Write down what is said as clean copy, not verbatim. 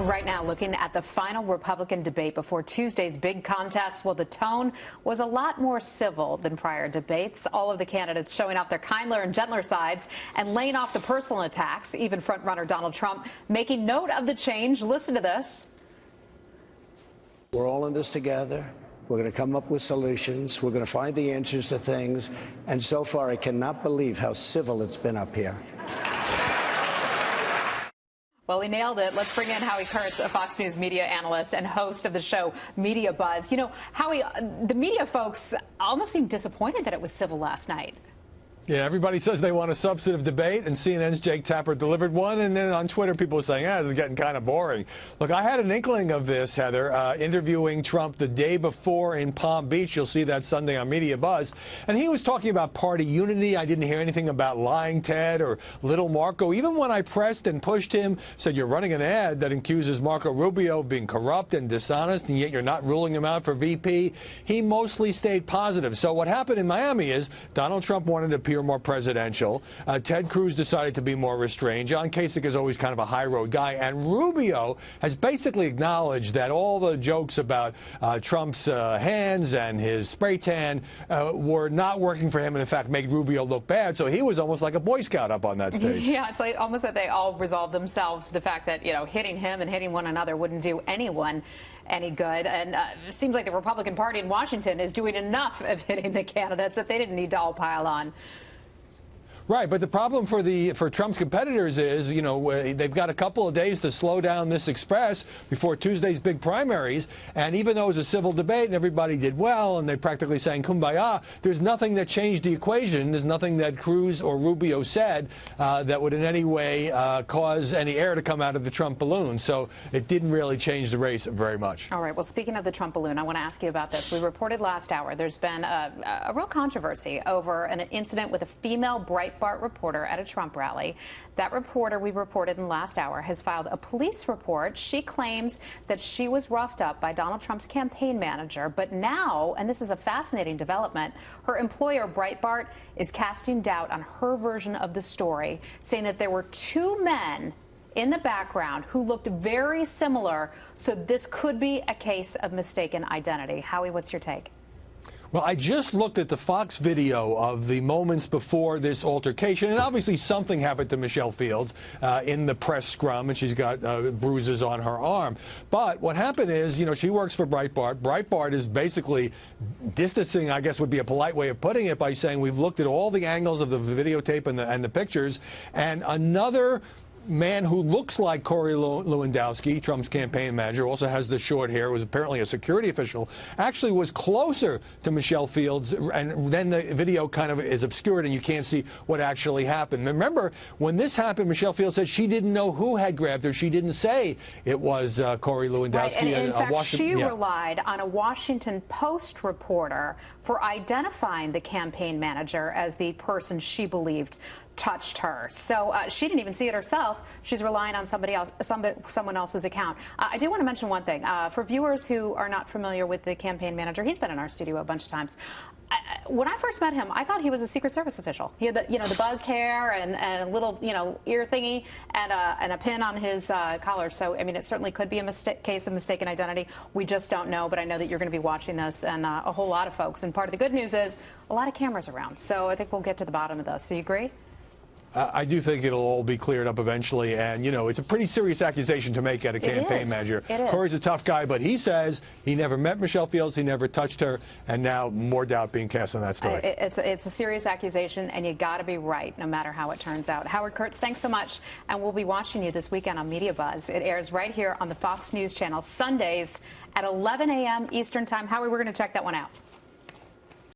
Right now, looking at the final Republican debate before Tuesday's big contest, well, the tone was a lot more civil than prior debates. All of the candidates showing off their kinder and gentler sides and laying off the personal attacks. Even frontrunner Donald Trump making note of the change. Listen to this. We're all in this together. We're going to come up with solutions. We're going to find the answers to things. And so far, I cannot believe how civil it's been up here. Well, he nailed it. Let's bring in Howard Kurtz, a Fox News media analyst and host of the show MediaBuzz. You know, Howie, the media folks almost seemed disappointed that it was civil last night. Yeah, everybody says they want a substantive debate, and CNN's Jake Tapper delivered one, and then on Twitter people are saying, this is getting kind of boring. Look, I had an inkling of this, Heather, interviewing Trump the day before in Palm Beach. You'll see that Sunday on MediaBuzz. And he was talking about party unity. I didn't hear anything about lying Ted or little Marco. Even when I pressed and pushed him, said you're running an ad that accuses Marco Rubio of being corrupt and dishonest, and yet you're not ruling him out for VP, he mostly stayed positive. So what happened in Miami is Donald Trump wanted to appear more presidential. Ted Cruz decided to be more restrained. John Kasich is always kind of a high road guy. And Rubio has basically acknowledged that all the jokes about Trump's hands and his spray tan were not working for him and, in fact, made Rubio look bad. So he was almost like a Boy Scout up on that stage. Yeah, it's like almost that they all resolved themselves to the fact that, you know, hitting him and hitting one another wouldn't do anyone any good. And it seems like the Republican Party in Washington is doing enough of hitting the candidates that they didn't need to all pile on. Right, but the problem for Trump's competitors is, you know, they've got a couple of days to slow down this express before Tuesday's big primaries, and even though it was a civil debate and everybody did well and they practically sang kumbaya, there's nothing that changed the equation. There's nothing that Cruz or Rubio said that would in any way cause any air to come out of the Trump balloon. So it didn't really change the race very much. All right, well, speaking of the Trump balloon, I want to ask you about this. We reported last hour there's been a real controversy over an incident with a female Breitbart reporter at a Trump rally. That reporter, we reported in last hour, has filed a police report. She claims that she was roughed up by Donald Trump's campaign manager, but now, and this is a fascinating development, her employer Breitbart is casting doubt on her version of the story, saying that there were two men in the background who looked very similar, so this could be a case of mistaken identity. Howie, what's your take? Well, I just looked at the Fox video of the moments before this altercation, and obviously something happened to Michelle Fields in the press scrum, and she's got bruises on her arm. But what happened is, you know, she works for Breitbart. Breitbart is basically distancing, I guess would be a polite way of putting it, by saying we've looked at all the angles of the videotape and the pictures, and another man who looks like Corey Lewandowski, Trump's campaign manager, also has the short hair, was apparently a security official, actually was closer to Michelle Fields, and then the video kind of is obscured and you can't see what actually happened. Remember, when this happened, Michelle Fields said she didn't know who had grabbed her. She didn't say it was Corey Lewandowski. Right, and in fact, she relied on a Washington Post reporter for identifying the campaign manager as the person she believed touched her. So she didn't even see it herself. She's relying on someone else's account. I do want to mention one thing. For viewers who are not familiar with the campaign manager, he's been in our studio a bunch of times. When I first met him, I thought he was a Secret Service official. He had the buzz hair and a little, ear thingy and a pin on his collar. So, I mean, it certainly could be a case of mistaken identity. We just don't know, but I know that you're going to be watching this, and a whole lot of folks. And part of the good news is a lot of cameras around. So I think we'll get to the bottom of this. Do you agree? I do think it'll all be cleared up eventually, and, it's a pretty serious accusation to make at a campaign manager. Corey's a tough guy, but he says he never met Michelle Fields, he never touched her, and now more doubt being cast on that story. It's a serious accusation, and you got to be right, no matter how it turns out. Howard Kurtz, thanks so much, and we'll be watching you this weekend on MediaBuzz. It airs right here on the Fox News Channel, Sundays at 11 a.m. Eastern Time. Howie, we're going to check that one out.